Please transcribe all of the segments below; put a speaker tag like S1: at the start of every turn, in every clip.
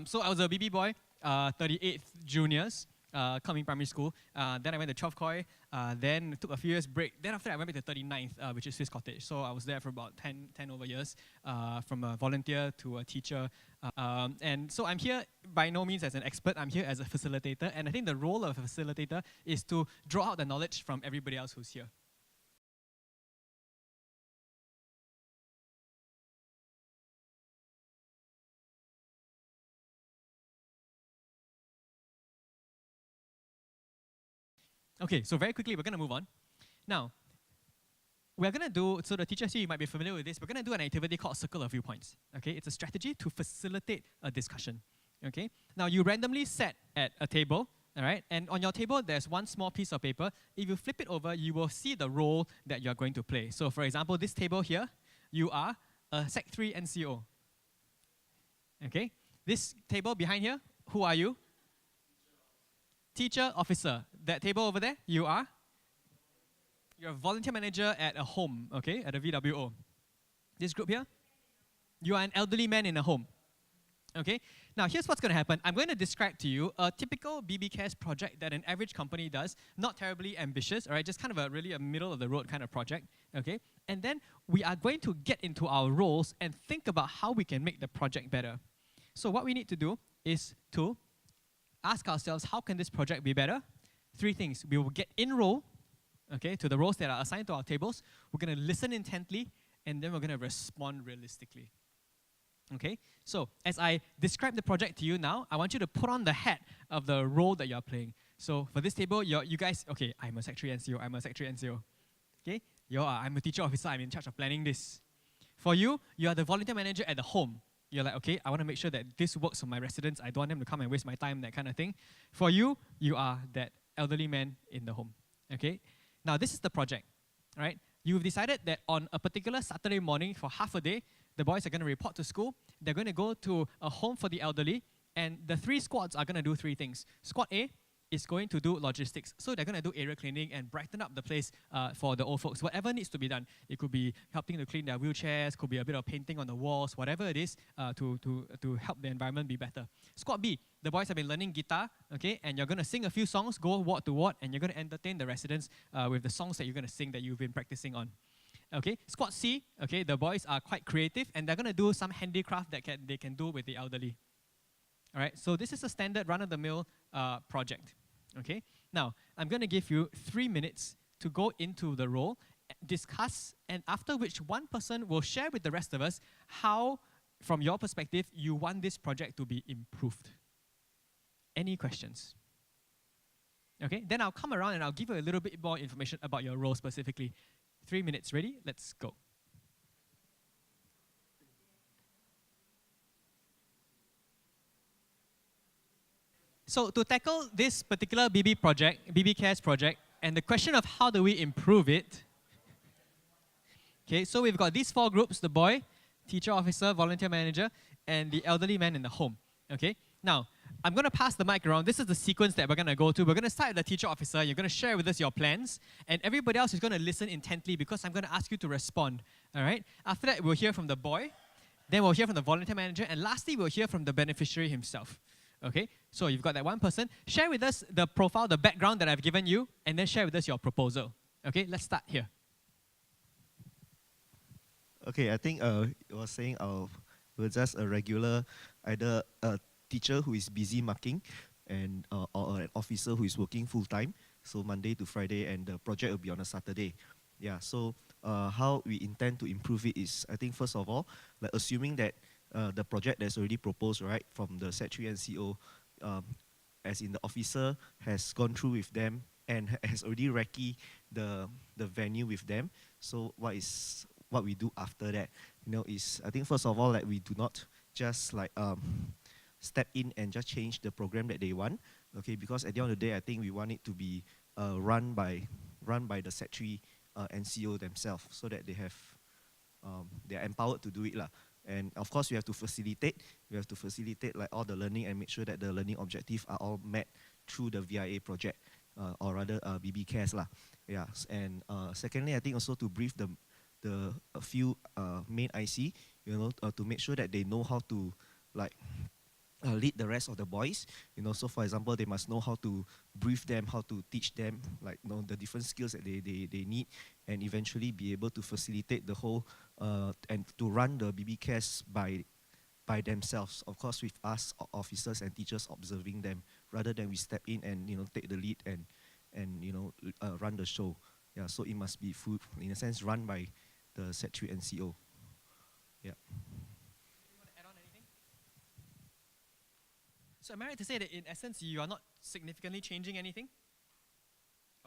S1: So I was a BB boy, 38th juniors, coming primary school. Then I went to 12th Koi, then took a few years break. Then after that, I went back to 39th, which is Swiss Cottage. So I was there for about 10 over years, from a volunteer to a teacher. And so I'm here by no means as an expert, I'm here as a facilitator. And I think the role of a facilitator is to draw out the knowledge from everybody else who's here. Okay, so very quickly, we're going to move on. Now, we're going to do, so the teachers here, you might be familiar with this, we're going to do an activity called Circle of Viewpoints. Okay, it's a strategy to facilitate a discussion. Okay, now you randomly set at a table, all right, and on your table, there's one small piece of paper. If you flip it over, you will see the role that you're going to play. So for example, this table here, you are a Sec 3 NCO. Okay, this table behind here, who are you? Teacher, officer. That table over there, you are? You're a volunteer manager at a home, okay, at a VWO. This group here, you are an elderly man in a home. Okay, now here's what's going to happen. I'm going to describe to you a typical BB Cares project that an average company does, not terribly ambitious, all right, just kind of really a middle of the road kind of project, okay? And then we are going to get into our roles and think about how we can make the project better. So what we need to do is to ask ourselves, how can this project be better? 3 things. We will get in role, okay, to the roles that are assigned to our tables. We're going to listen intently, and then we're going to respond realistically. Okay, so as I describe the project to you now, I want you to put on the hat of the role that you're playing. So for this table, you guys, okay, I'm a Sec 3 NCO, I'm a Sec 3 NCO. Okay, I'm a teacher officer, I'm in charge of planning this. For you, you are the volunteer manager at the home. You're like, okay, I want to make sure that this works for my residents. I don't want them to come and waste my time, that kind of thing. For you, you are that elderly man in the home. Okay, now this is the project, right? You've decided that on a particular Saturday morning for half a day, the boys are going to report to school. They're going to go to a home for the elderly, and the 3 squads are going to do 3 things. Squad A is going to do logistics. So they're going to do area cleaning and brighten up the place for the old folks. Whatever needs to be done. It could be helping to clean their wheelchairs, could be a bit of painting on the walls, whatever it is to help the environment be better. Squad B, the boys have been learning guitar, okay, and you're going to sing a few songs, go ward to ward, and you're going to entertain the residents with the songs that you're going to sing that you've been practicing on. Okay, Squad C, okay, the boys are quite creative and they're going to do some handicraft that they can do with the elderly. All right, so this is a standard run-of-the-mill project. Okay, now I'm going to give you 3 minutes to go into the role, discuss, and after which one person will share with the rest of us how, from your perspective, you want this project to be improved. Any questions? Okay, then I'll come around and I'll give you a little bit more information about your role specifically. 3 minutes, ready? Let's go. So to tackle this particular BB Cares project, and the question of how do we improve it, okay, so we've got these 4 groups, the boy, teacher, officer, volunteer manager, and the elderly man in the home, okay? Now, I'm going to pass the mic around. This is the sequence that we're going to go to. We're going to start with the teacher officer. You're going to share with us your plans, and everybody else is going to listen intently because I'm going to ask you to respond, all right? After that, we'll hear from the boy, then we'll hear from the volunteer manager, and lastly, we'll hear from the beneficiary himself, okay? So you've got that one person. Share with us the profile, the background that I've given you, and then share with us your proposal. Okay, let's start here.
S2: Okay, I think you were saying we're just a regular, either a teacher who is busy marking and or an officer who is working full-time, so Monday to Friday, and the project will be on a Saturday. Yeah, so how we intend to improve it is, I think first of all, like assuming that the project that's already proposed, right, from the Set 3 NCO, as in the officer has gone through with them and has already recce the venue with them. So what we do after that, is, I think first of all, like we do not just like step in and just change the program that they want, okay? Because at the end of the day, I think we want it to be run by the Set 3 NCO themselves, so that they are empowered to do it lah. And of course, we have to facilitate. We have to facilitate like all the learning and make sure that the learning objectives are all met through the VIA project, or rather BB Cares lah. Yeah. And secondly, I think also to brief a few main IC, to make sure that they know how to like lead the rest of the boys. So for example, they must know how to brief them, how to teach them, like the different skills that they need, and eventually be able to facilitate the whole and to run the BB cares by themselves. Of course, with us officers and teachers observing them, rather than we step in and take the lead and run the show. Yeah, so it must be in a sense run by the Set 3 NCO. Yeah.
S1: So am I right to say that in essence you are not significantly changing anything?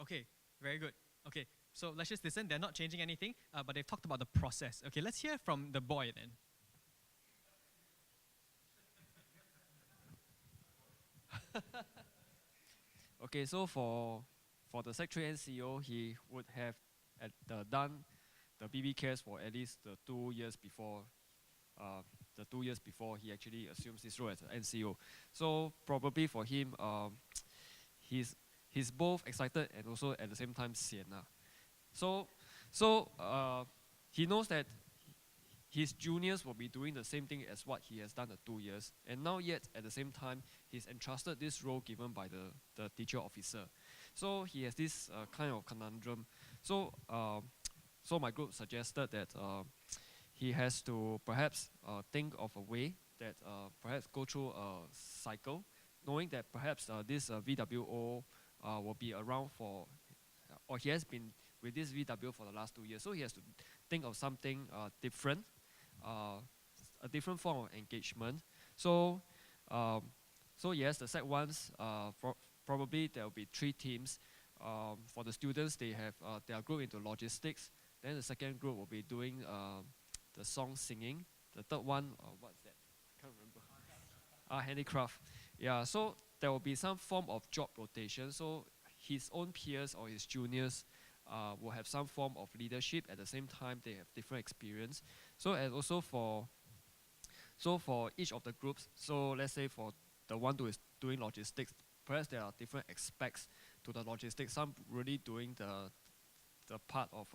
S1: Okay, very good. Okay, so let's just listen. They're not changing anything, but they've talked about the process. Okay, let's hear from the boy then.
S3: Okay, so for the Sec 3 NCO, he would have done the BB cares for at least the 2 years before he actually assumes this role as an NCO. So probably for him, he's both excited and also at the same time sian. So he knows that his juniors will be doing the same thing as what he has done the 2 years, and now yet at the same time he's entrusted this role given by the teacher officer. So he has this kind of conundrum. So my group suggested that he has to perhaps think of a way that perhaps go through a cycle, knowing that perhaps this VWO will be around for, or he has been with this VW for the last 2 years. So he has to think of something different, a different form of engagement. So yes, the Sec 1s, probably there will be 3 teams. For the students, they are grouped into logistics. Then the second group will be doing the song singing. The third one, what's that? I can't remember. Handicraft. Yeah, so there will be some form of job rotation. So his own peers or his juniors will have some form of leadership. At the same time, they have different experience. So and also for each of the groups, so let's say for the one who is doing logistics, perhaps there are different aspects to the logistics. Some really doing the part of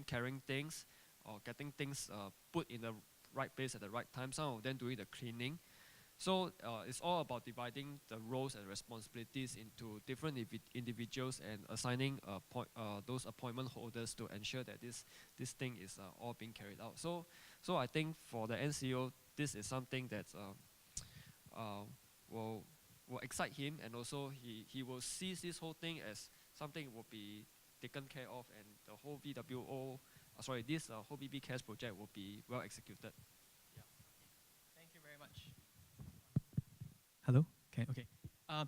S3: carrying things or getting things put in the right place at the right time. Some of them doing the cleaning. So it's all about dividing the roles and responsibilities into different individuals and assigning those appointment holders to ensure that this thing is all being carried out. So I think for the NCO, this is something that will excite him, and also he will see this whole thing as something will be taken care of, and the whole VWO, this whole BB Cares project will be well executed. Yeah.
S1: Thank you very much. Hello? Okay.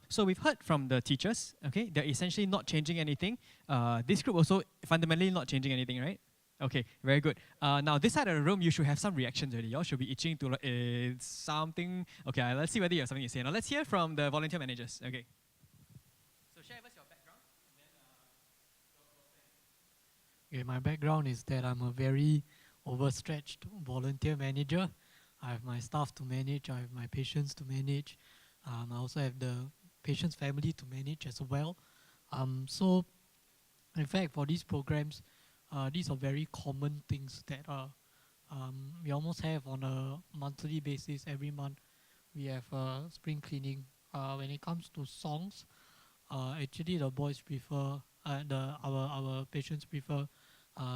S1: So we've heard from the teachers, okay? They're essentially not changing anything. This group also fundamentally not changing anything, right? Okay, very good. Now this side of the room, you should have some reactions already. Y'all should be itching to something. Okay, let's see whether you have something to say. Now let's hear from the volunteer managers. Okay. So share with us your background.
S4: Okay, my background is that I'm a very overstretched volunteer manager. I have my staff to manage, I have my patients to manage. I also have the patient's family to manage as well. So, in fact, for these programs, these are very common things that we almost have on a monthly basis. Every month, we have spring cleaning. When it comes to songs, actually the boys prefer, our patients prefer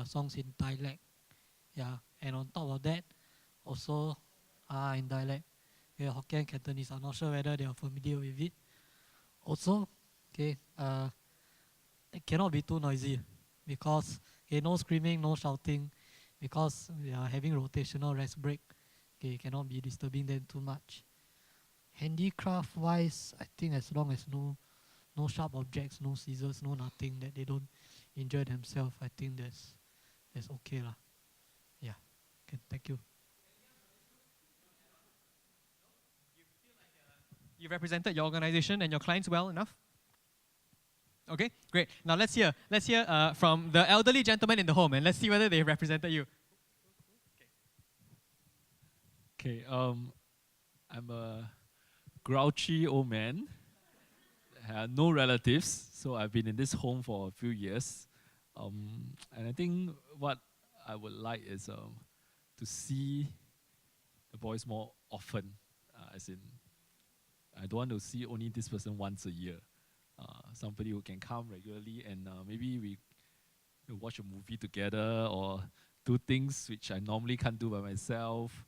S4: songs in dialect. Yeah, and on top of that, also in dialect, Hokkien and Cantonese. I'm not sure whether they are familiar with it. Also, okay, it cannot be too noisy because no screaming, no shouting, because we are having rotational rest break. Okay, cannot be disturbing them too much. Handicraft wise, I think as long as no sharp objects, no scissors, no nothing, that they don't injure themselves, I think that's okay lah. Yeah, okay, thank you.
S1: You represented your organization and your clients well enough? Okay, great. Now let's hear from the elderly gentleman in the home, and let's see whether they represented you.
S5: Okay, I'm a grouchy old man. I have no relatives, so I've been in this home for a few years. And I think what I would like is to see the boys more often, as in I don't want to see only this person once a year. Somebody who can come regularly, and maybe we watch a movie together or do things which I normally can't do by myself.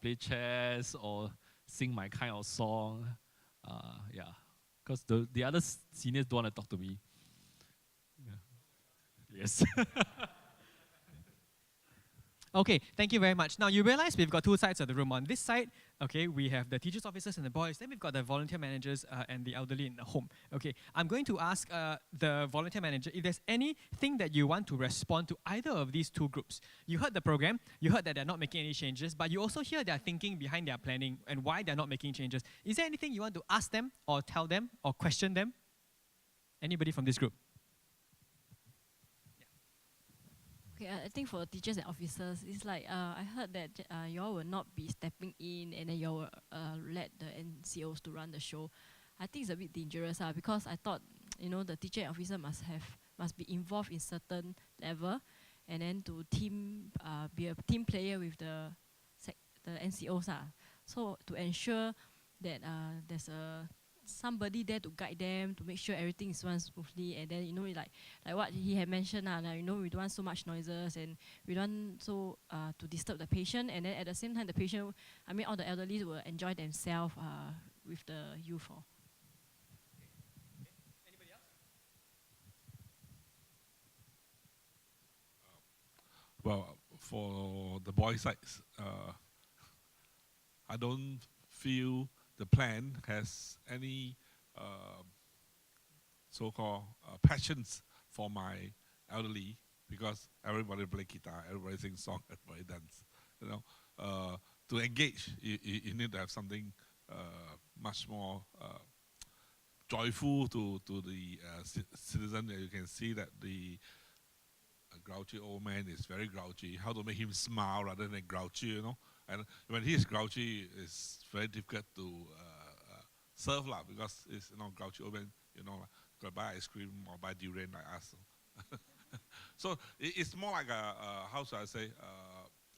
S5: Play chess or sing my kind of song. Yeah, because the other seniors don't want to talk to me. Yeah. Yes.
S1: Okay, thank you very much. Now you realize we've got two sides of the room. On this side, okay, we have the teachers, officers, and the boys. Then we've got the volunteer managers and the elderly in the home. Okay, I'm going to ask the volunteer manager if there's anything that you want to respond to either of these two groups. You heard the program, you heard that they're not making any changes, but you also hear their thinking behind their planning and why they're not making changes. Is there anything you want to ask them or tell them or question them? Anybody from this group?
S6: Okay, I think for teachers and officers, it's like I heard that y'all will not be stepping in and then y'all will let the NCOs to run the show. I think it's a bit dangerous because I thought the teacher and officer must be involved in certain level, and then to be a team player with the NCOs So to ensure that there's somebody there to guide them, to make sure everything is run smoothly, and then like what he had mentioned, we don't want so much noises, and we don't so to disturb the patient, and then at the same time the patient, all the elderly will enjoy themselves with the youth.
S1: Anybody else?
S7: Well, for the boy sides, I don't feel the plan has any so-called passions for my elderly, because everybody play guitar, everybody sing song, everybody dance. To engage, you need to have something much more joyful to the citizen. You can see that the grouchy old man is very grouchy. How to make him smile rather than grouchy, And when he is grouchy, it's very difficult to serve because it's grouchy old man, gotta buy ice cream or buy durian like us. So it's more like how should I say?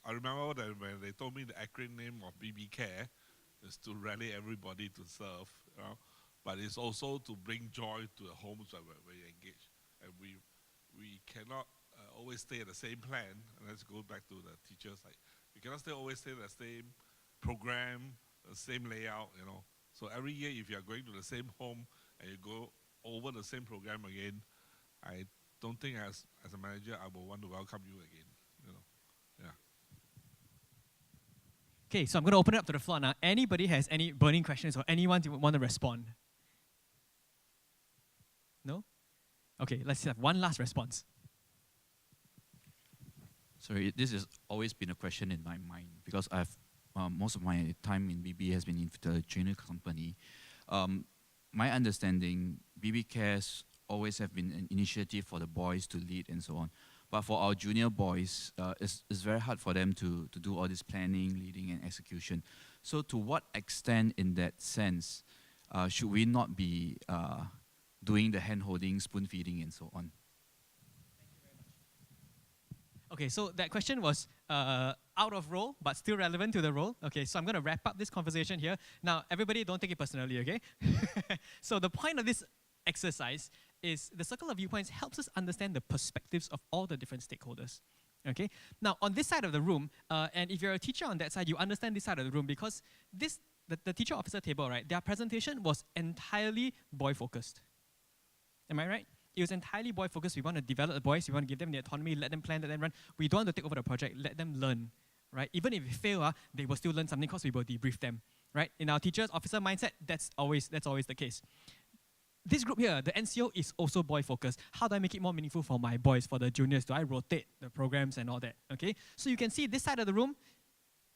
S7: I remember that when they told me the acronym of BB Care is to rally everybody to serve, but it's also to bring joy to the homes where we engage, and we cannot always stay at the same plan. And let's go back to the teacher side. We cannot always stay at the same program, the same layout, So every year, if you are going to the same home and you go over the same program again, I don't think as a manager I will want to welcome you again. Yeah.
S1: Okay, so I'm going to open it up to the floor now. Anybody has any burning questions or anyone want to respond? No? Okay, let's have one last response.
S8: Sorry, this has always been a question in my mind because I've most of my time in BB has been in the junior company. My understanding, BB Cares always have been an initiative for the boys to lead and so on. But for our junior boys, it's very hard for them to do all this planning, leading, and execution. So to what extent in that sense should we not be doing the hand-holding, spoon-feeding, and so on?
S1: Okay, so that question was out of role, but still relevant to the role. Okay, so I'm going to wrap up this conversation here. Now, everybody, don't take it personally, okay? So the point of this exercise is the circle of viewpoints helps us understand the perspectives of all the different stakeholders. Okay. Now, on this side of the room, and if you're a teacher on that side, you understand this side of the room because the teacher officer table, right? Their presentation was entirely boy-focused. Am I right? It was entirely boy-focused. We want to develop the boys. We want to give them the autonomy, let them plan, let them run. We don't want to take over the project. Let them learn, right? Even if we fail, they will still learn something because we will debrief them, right? In our teacher's officer mindset, that's always the case. This group here, the NCO, is also boy-focused. How do I make it more meaningful for my boys, for the juniors? Do I rotate the programs and all that, okay? So you can see this side of the room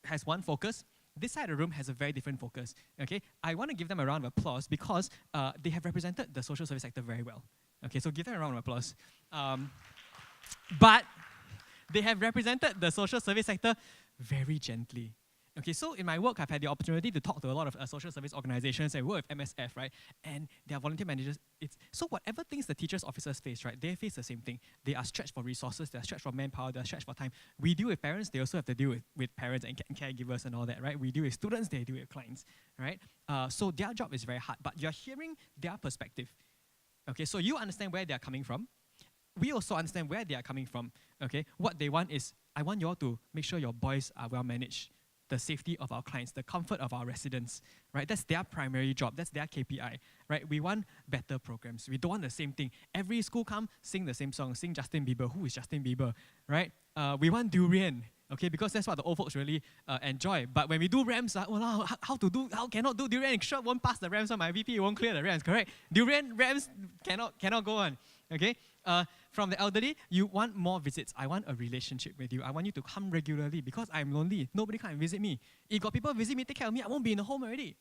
S1: has one focus. This side of the room has a very different focus, okay? I want to give them a round of applause because they have represented the social service sector very well. Okay, so give them a round of applause. But they have represented the social service sector very gently. Okay, so in my work, I've had the opportunity to talk to a lot of social service organizations and work with MSF, right? And their volunteer managers, so whatever things the teachers, officers face, right? They face the same thing. They are stretched for resources, they are stretched for manpower, they are stretched for time. We deal with parents, they also have to deal with parents and caregivers and all that, right? We deal with students, they deal with clients, right? So their job is very hard, but you're hearing their perspective. Okay, so you understand where they are coming from. We also understand where they are coming from, okay? What they want is, I want you all to make sure your boys are well managed, the safety of our clients, the comfort of our residents, right? That's their primary job, that's their KPI, right? We want better programs. We don't want the same thing. Every school come, sing the same song, sing Justin Bieber. Who is Justin Bieber, right? We want durian, okay? Because that's what the old folks really enjoy. But when we do RAMs, how cannot do durian? Sure, won't pass the RAMs on my VP, won't clear the RAMs, correct? Durian, RAMs cannot go on, okay? From the elderly, you want more visits. I want a relationship with you. I want you to come regularly because I'm lonely. Nobody come and visit me. If got people visit me, take care of me, I won't be in the home already.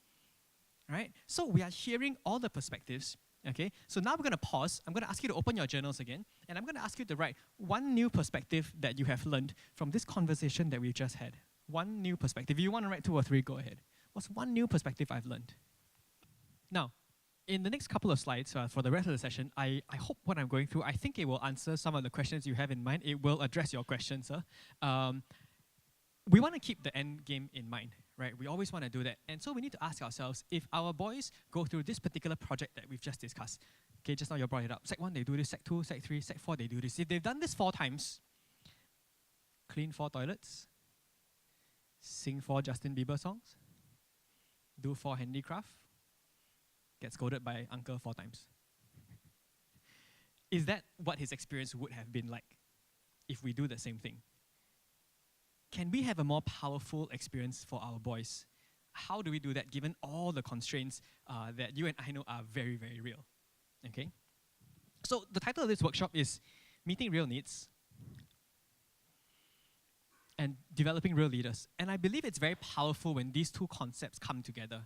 S1: Right? So we are hearing all the perspectives. Okay? So now we're going to pause. I'm going to ask you to open your journals again. And I'm going to ask you to write one new perspective that you have learned from this conversation that we've just had. One new perspective. If you want to write 2 or 3, go ahead. What's one new perspective I've learned? Now, in the next couple of slides, for the rest of the session, I hope what I'm going through, I think it will answer some of the questions you have in mind. It will address your questions, sir. We want to keep the end game in mind, right? We always want to do that. And so we need to ask ourselves, if our boys go through this particular project that we've just discussed, okay, just now you brought it up, Sec 1 they do this, Sec 2, Sec 3, Sec 4 they do this. If they've done this 4 times, clean 4 toilets, sing 4 Justin Bieber songs, do 4 handicraft, get scolded by uncle 4 times. Is that what his experience would have been like if we do the same thing? Can we have a more powerful experience for our boys? How do we do that given all the constraints that you and I know are very, very real? Okay? So the title of this workshop is Meeting Real Needs and Developing Real Leaders. And I believe it's very powerful when these 2 concepts come together.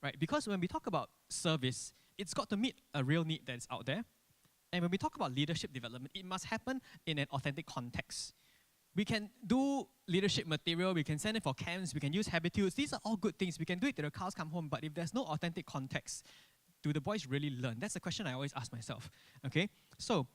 S1: Right? Because when we talk about service, it's got to meet a real need that's out there. And when we talk about leadership development, it must happen in an authentic context. We can do leadership material, we can send it for camps, we can use habitudes. These are all good things. We can do it till the cows come home. But if there's no authentic context, do the boys really learn? That's the question I always ask myself. Okay? So,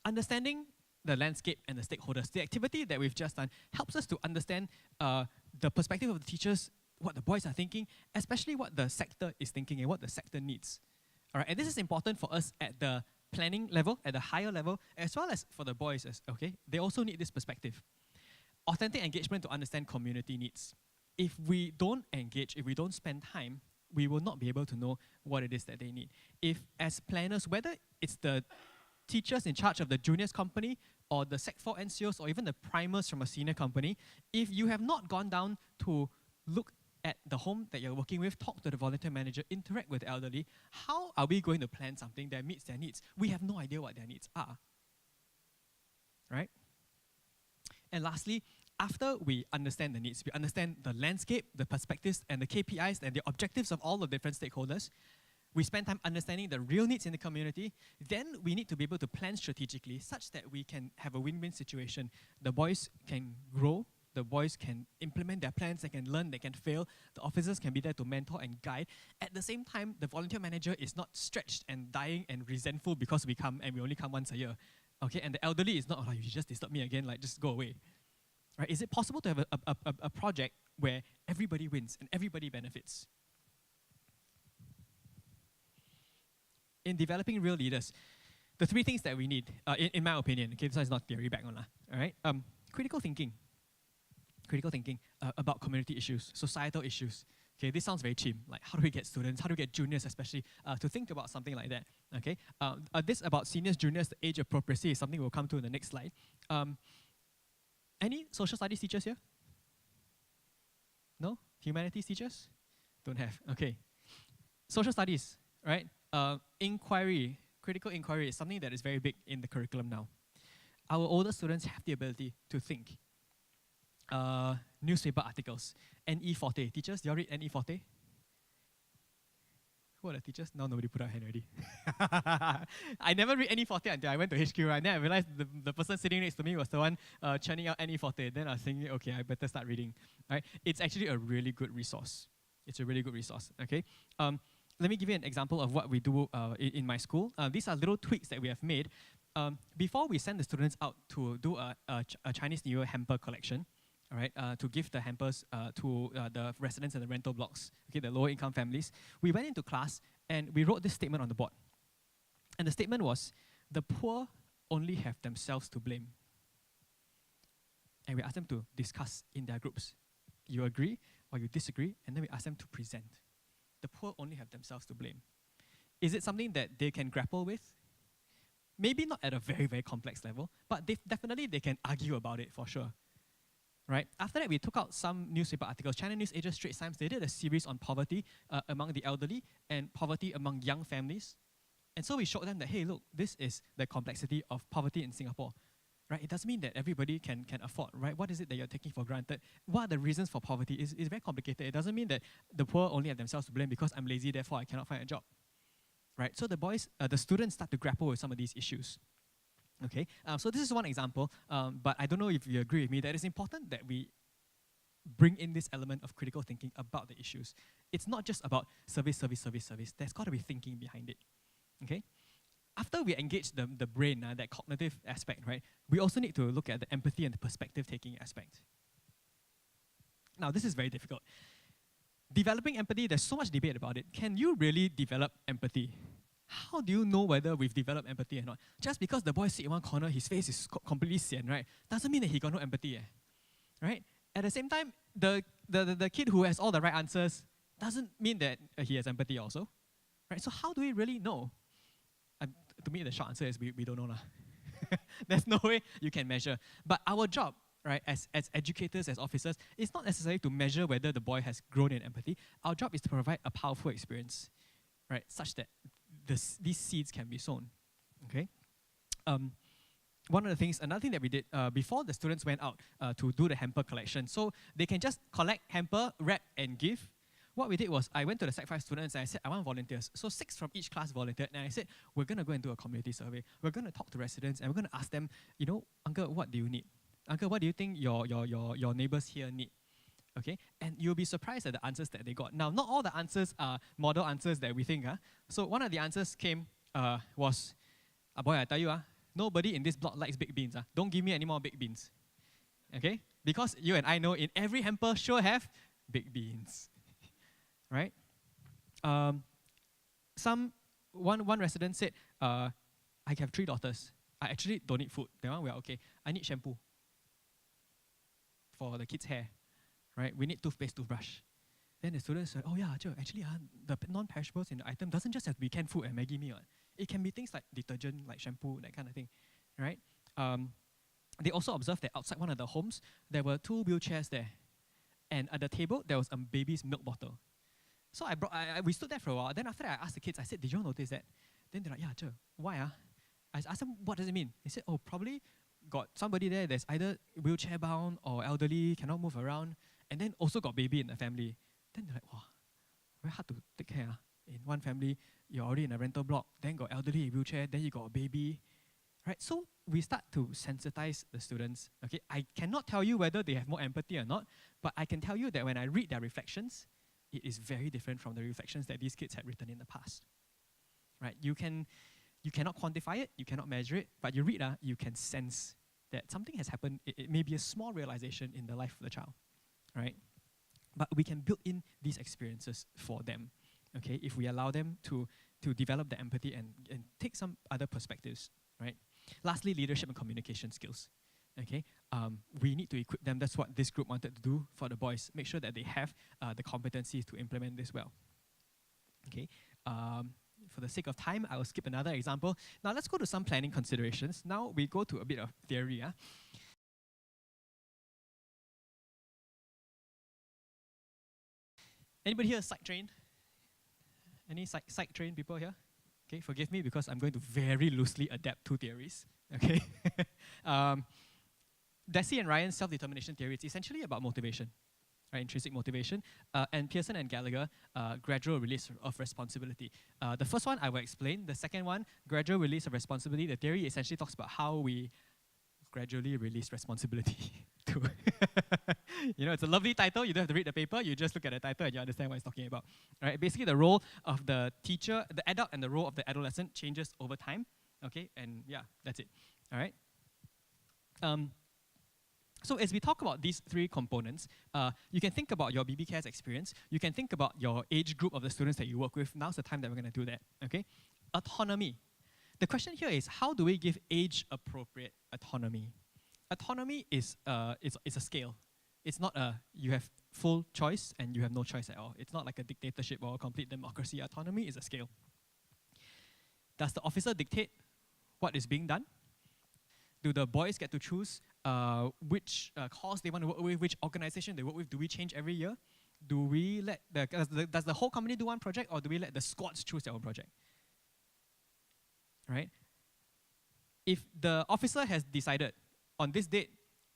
S1: understanding the landscape and the stakeholders, the activity that we've just done helps us to understand the perspective of the teachers, what the boys are thinking, especially what the sector is thinking and what the sector needs. All right, and this is important for us at the planning level, at the higher level, as well as for the boys, okay? They also need this perspective. Authentic engagement to understand community needs. If we don't engage, if we don't spend time, we will not be able to know what it is that they need. If as planners, whether it's the teachers in charge of the juniors company or the Sec 4 NCOs or even the primers from a senior company, if you have not gone down to look at the home that you're working with, talk to the volunteer manager, interact with the elderly, how are we going to plan something that meets their needs? We have no idea what their needs are. Right? And lastly, after we understand the needs, we understand the landscape, the perspectives, and the KPIs and the objectives of all the different stakeholders, we spend time understanding the real needs in the community, then we need to be able to plan strategically such that we can have a win-win situation. The boys can grow, the boys can implement their plans, they can learn, they can fail, the officers can be there to mentor and guide. At the same time, the volunteer manager is not stretched and dying and resentful because we come and we only come once a year. Okay, and the elderly is not, oh, you just disturb me again, like just go away. Right? Is it possible to have a project where everybody wins and everybody benefits? In developing real leaders, the 3 things that we need, in my opinion, okay, this one is not theory back on, all right? Critical thinking about community issues, societal issues. Okay, this sounds very cheap. Like, how do we get students, how do we get juniors especially, to think about something like that? Okay, this about seniors, juniors, the age appropriacy is something we'll come to in the next slide. Any social studies teachers here? No? Humanities teachers? Don't have. Okay. Social studies, right? Inquiry, critical inquiry is something that is very big in the curriculum now. our older students have the ability to think. Newspaper articles, NE Forte. Teachers, do you all read NE Forte? Who are the teachers? Now nobody put up hand already. I never read NE Forte until I went to HQ, right? Then I realized the person sitting next to me was the one churning out NE Forte. Then I was thinking, okay, I better start reading. Right? It's actually a really good resource. It's a really good resource, okay? Let me give you an example of what we do in my school. These are little tweaks that we have made. Before we send the students out to do a Chinese New Year hamper collection, all right, to give the hampers to the residents in the rental blocks, okay, the lower income families, we went into class and we wrote this statement on the board. And the statement was, the poor only have themselves to blame. And we asked them to discuss in their groups. You agree or you disagree, and then we ask them to present. The poor only have themselves to blame. Is it something that they can grapple with? Maybe not at a very, very complex level, but definitely they can argue about it for sure. Right? After that, we took out some newspaper articles. China News Asia, Straits Times, they did a series on poverty among the elderly and poverty among young families. And so we showed them that, hey, look, this is the complexity of poverty in Singapore. Right? It doesn't mean that everybody can afford, right? What is it that you're taking for granted? What are the reasons for poverty? It's very complicated. It doesn't mean that the poor only have themselves to blame because I'm lazy, therefore I cannot find a job. Right? So the students start to grapple with some of these issues. Okay, so this is one example, but I don't know if you agree with me that it's important that we bring in this element of critical thinking about the issues. It's not just about service. There's got to be thinking behind it. Okay? After we engage the brain, that cognitive aspect, right, we also need to look at the empathy and the perspective-taking aspect. Now, this is very difficult. Developing empathy, there's so much debate about it. Can you really develop empathy? How do you know whether we've developed empathy or not? Just because the boy sits in one corner, his face is completely sian, right? Doesn't mean that he got no empathy, right? At the same time, the kid who has all the right answers doesn't mean that he has empathy also, right? So how do we really know? To me, the short answer is we don't know. There's no way you can measure. But our job, right, as educators, as officers, it's not necessarily to measure whether the boy has grown in empathy. Our job is to provide a powerful experience, right, such that these seeds can be sown. Okay. Another thing that we did before the students went out to do the hamper collection, so they can just collect hamper, wrap, and give. What we did was I went to the Sec 5 students and I said, I want volunteers. So 6 from each class volunteered, and I said, we're going to go and do a community survey. We're going to talk to residents and we're going to ask them, you know, Uncle, what do you need? Uncle, what do you think your neighbors here need? Okay, and you'll be surprised at the answers that they got. Now, not all the answers are model answers that we think. So one of the answers came was, boy, I tell you, nobody in this block likes baked beans. Don't give me any more baked beans. Okay, because you and I know in every hamper sure have baked beans. Right? One resident said, I have 3 daughters. I actually don't need food. That one we are okay. I need shampoo for the kids' hair. Right? We need toothpaste, toothbrush. Then the students said, oh yeah, actually the non-perishables in the item doesn't just have to be canned food and Maggi mee. It can be things like detergent, like shampoo, that kind of thing. Right? They also observed that outside one of the homes, there were 2 wheelchairs there. And at the table, there was a baby's milk bottle. So we stood there for a while. Then after that, I asked the kids, I said, did you notice that? Then they're like, yeah, Cher, why? I asked them, what does it mean? They said, oh, probably got somebody there that's either wheelchair bound or elderly, cannot move around, and then also got baby in the family. Then they're like, wow, very hard to take care. In one family, you're already in a rental block, then got elderly in wheelchair, then you got a baby. Right? So we start to sensitize the students. Okay, I cannot tell you whether they have more empathy or not, but I can tell you that when I read their reflections, it is very different from the reflections that these kids had written in the past. Right? You cannot quantify it, you cannot measure it, but you read, you can sense that something has happened. It may be a small realization in the life of the child. Right? But we can build in these experiences for them. Okay, if we allow them to develop the empathy and take some other perspectives. Right? Lastly, leadership and communication skills. Okay, we need to equip them. That's what this group wanted to do for the boys. Make sure that they have the competencies to implement this well. Okay, for the sake of time, I will skip another example. Now let's go to some planning considerations. Now we go to a bit of theory. Anybody here psych trained? Any psych trained people here? Okay, forgive me because I'm going to very loosely adapt two theories. Okay, Deci and Ryan's self-determination theory is essentially about motivation, right? Intrinsic motivation, and Pearson and Gallagher, gradual release of responsibility. The first one I will explain. The second one, gradual release of responsibility. The theory essentially talks about how we gradually release responsibility to it's a lovely title. You don't have to read the paper. You just look at the title and you understand what it's talking about. Right? Basically, the role of the teacher, the adult, and the role of the adolescent changes over time. Okay, and yeah, that's it. All right. So as we talk about these three components, you can think about your BB Cares experience. You can think about your age group of the students that you work with. Now's the time that we're going to do that. Okay. Autonomy. The question here is, how do we give age-appropriate autonomy? Autonomy is a scale. It's not you have full choice and you have no choice at all. It's not like a dictatorship or a complete democracy. Autonomy is a scale. Does the officer dictate what is being done? Do the boys get to choose which cause they want to work with, which organization they work with? Do we change every year? Do we let does the whole company do one project, or do we let the squads choose their own project? Right? If the officer has decided on this date,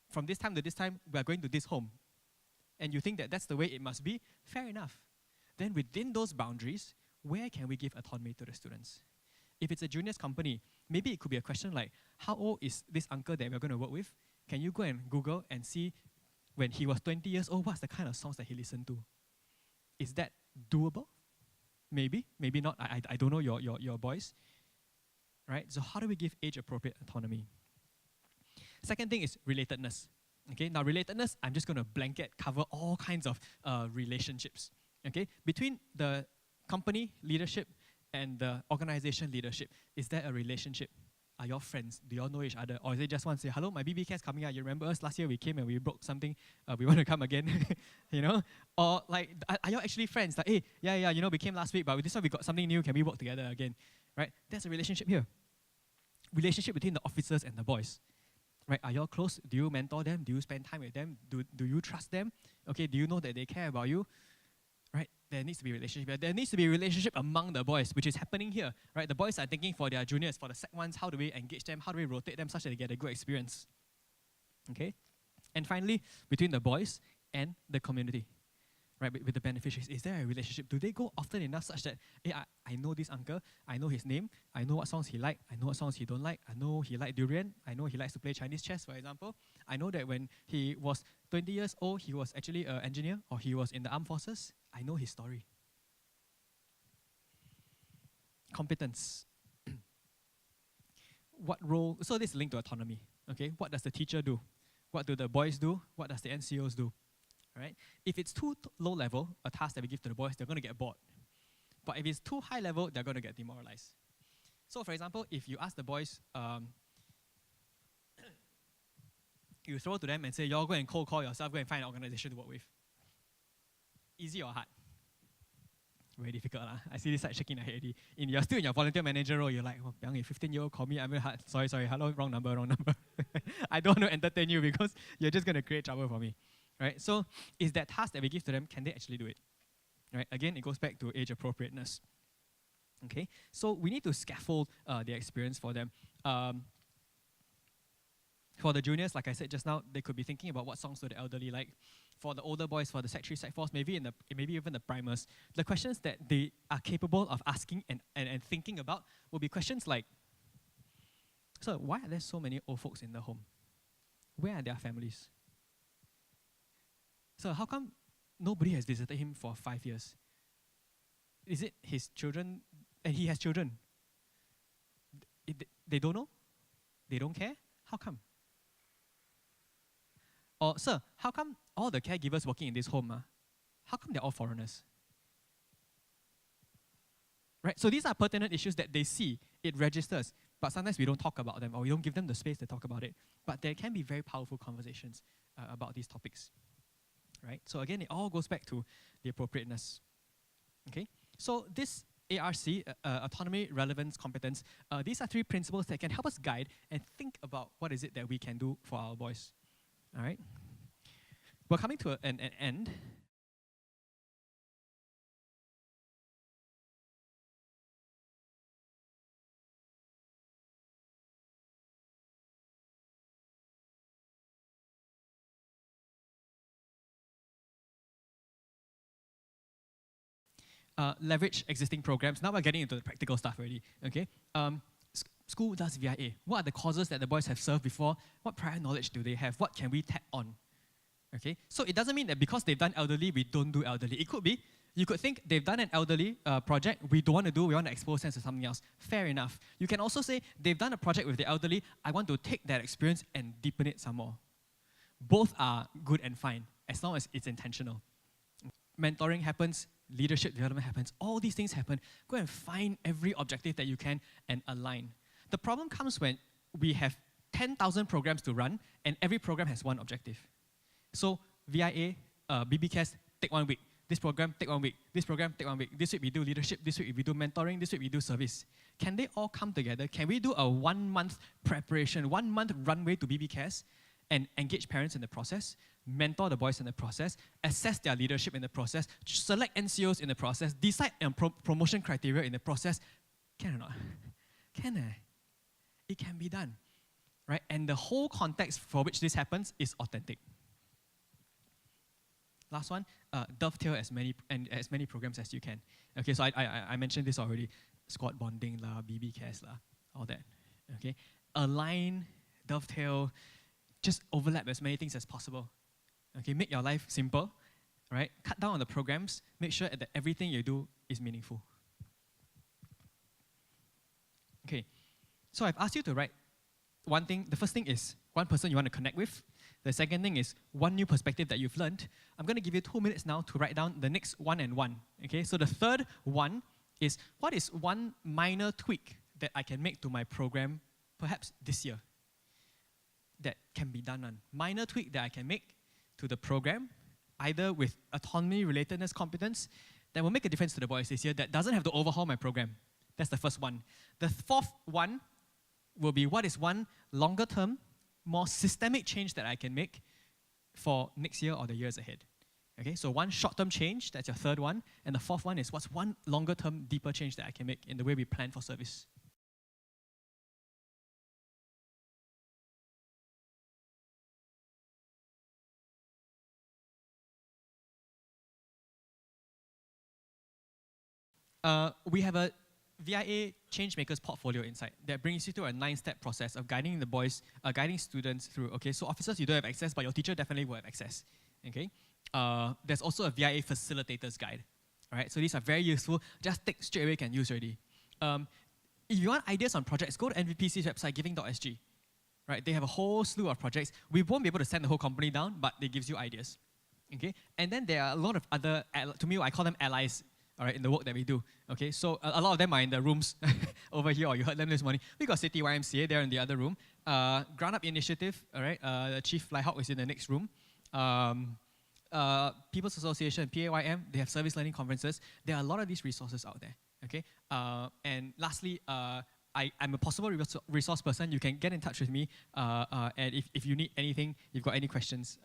S1: from this time to this time, we are going to this home, and you think that that's the way it must be, fair enough. Then within those boundaries, where can we give autonomy to the students? If it's a juniors company, maybe it could be a question like, how old is this uncle that we're going to work with? Can you go and Google and see when he was 20 years old, what's the kind of songs that he listened to? Is that doable? Maybe, maybe not. I don't know your boys. Right? So how do we give age-appropriate autonomy? Second thing is relatedness. Okay, now relatedness, I'm just going to blanket cover all kinds of relationships. Okay, between the company leadership and the organization leadership, is there a relationship? Are you all friends? Do you all know each other? Or is it just one say, hello, my BB Care's coming out. You remember us? Last year we came and we broke something. We want to come again. Or like, are you all actually friends? Like, hey, yeah, we came last week, but with this one we got something new. Can we work together again? Right? There's a relationship here. Relationship between the officers and the boys. Right? Are you all close? Do you mentor them? Do you spend time with them? Do you trust them? Okay, do you know that they care about you? Right? There needs to be a relationship. There needs to be a relationship among the boys, which is happening here. Right? The boys are thinking for their juniors, for the sec ones, how do we engage them? How do we rotate them such that they get a good experience? Okay? And finally, between the boys and the community. Right, with the beneficiaries, is there a relationship? Do they go often enough such that, hey, I know this uncle, I know his name, I know what songs he likes, I know what songs he don't like, I know he likes durian, I know he likes to play Chinese chess, for example. I know that when he was 20 years old, he was actually an engineer, or he was in the armed forces. I know his story. Competence. What role? So this is linked to autonomy. Okay, what does the teacher do? What do the boys do? What does the NCOs do? Right? If it's too low level, a task that we give to the boys, they're going to get bored. But if it's too high level, they're going to get demoralized. So for example, if you ask the boys, you throw to them and say, y'all go and cold call yourself, go and find an organization to work with. Easy or hard? Very difficult. I see this side shaking their head already. You're still in your volunteer manager role, you're like, oh, 15-year-old call me, I'm very hard. Sorry, hello, wrong number. I don't want to entertain you because you're just going to create trouble for me. Right? So is that task that we give to them, can they actually do it? Right? Again, it goes back to age appropriateness. Okay? So we need to scaffold the experience for them. For the juniors, like I said just now, they could be thinking about what songs do the elderly like. For the older boys, for the Sec 3, Sec 4s, maybe even the primers, the questions that they are capable of asking and thinking about will be questions like, so why are there so many old folks in the home? Where are their families? So how come nobody has visited him for 5 years? Is it his children? And he has children. They don't know? They don't care? How come? Or, sir, how come all the caregivers working in this home, how come they're all foreigners? Right? So these are pertinent issues that they see. It registers. But sometimes we don't talk about them, or we don't give them the space to talk about it. But there can be very powerful conversations about these topics. Right? So again, it all goes back to the appropriateness. Okay? So this ARC, autonomy, relevance, competence, these are 3 principles that can help us guide and think about what is it that we can do for our boys. All right? We're coming to an end. leverage existing programs. Now we're getting into the practical stuff already, okay? School does VIA. What are the causes that the boys have served before? What prior knowledge do they have? What can we tap on? Okay, so it doesn't mean that because they've done elderly, we don't do elderly. It could be, you could think they've done an elderly project, we don't want to do, we want to expose them to something else. Fair enough. You can also say, they've done a project with the elderly, I want to take that experience and deepen it some more. Both are good and fine, as long as it's intentional. Mentoring happens, leadership development happens, all these things happen. Go and find every objective that you can and align. The problem comes when we have 10,000 programs to run and every program has one objective. So VIA, BBCAS, take 1 week. This program, take 1 week. This program, take 1 week. This week we do leadership. This week we do mentoring. This week we do service. Can they all come together? Can we do a 1 month preparation, 1 month runway to BBCAS and engage parents in the process, mentor the boys in the process, assess their leadership in the process, select NCOs in the process, decide on promotion criteria in the process? Can or not? Can I? It can be done, right? And the whole context for which this happens is authentic. Last one, dovetail as many programs as you can. Okay, so I mentioned this already. Squad bonding la, BBCAS la, all that. Okay, align, dovetail, just overlap as many things as possible. Okay, make your life simple, right? Cut down on the programs. Make sure that everything you do is meaningful. Okay, so I've asked you to write one thing. The first thing is one person you want to connect with. The second thing is one new perspective that you've learned. I'm going to give you 2 minutes now to write down the next 1 and 1. Okay, so the third one is, what is one minor tweak that I can make to my program, perhaps this year, that can be done on? Minor tweak that I can make to the program, either with autonomy, relatedness, competence, that will make a difference to the boys this year, that doesn't have to overhaul my program. That's the first one. The fourth one will be, what is one longer term, more systemic change that I can make for next year or the years ahead? Okay, so one short-term change, that's your third one. And the fourth one is, what's one longer-term, deeper change that I can make in the way we plan for service? We have a VIA Changemakers portfolio inside that brings you through a 9-step process of guiding the boys, guiding students through. Okay, so officers, you don't have access, but your teacher definitely will have access. Okay, there's also a VIA Facilitators guide. All right, so these are very useful. Just take straight away, can use already. If you want ideas on projects, go to NVPC's website, giving.sg. Right, they have a whole slew of projects. We won't be able to send the whole company down, but they gives you ideas. Okay, and then there are a lot of other, to me, I call them allies. All right, in the work that we do. Okay, so a lot of them are in the rooms over here, or you heard them this morning. We got City YMCA there in the other room. Ground Up Initiative, all right, the Chief Flyhawk is in the next room. People's Association, PAYM, they have service learning conferences. There are a lot of these resources out there. Okay, and lastly, I'm a possible resource person. You can get in touch with me, and if you need anything, you've got any questions.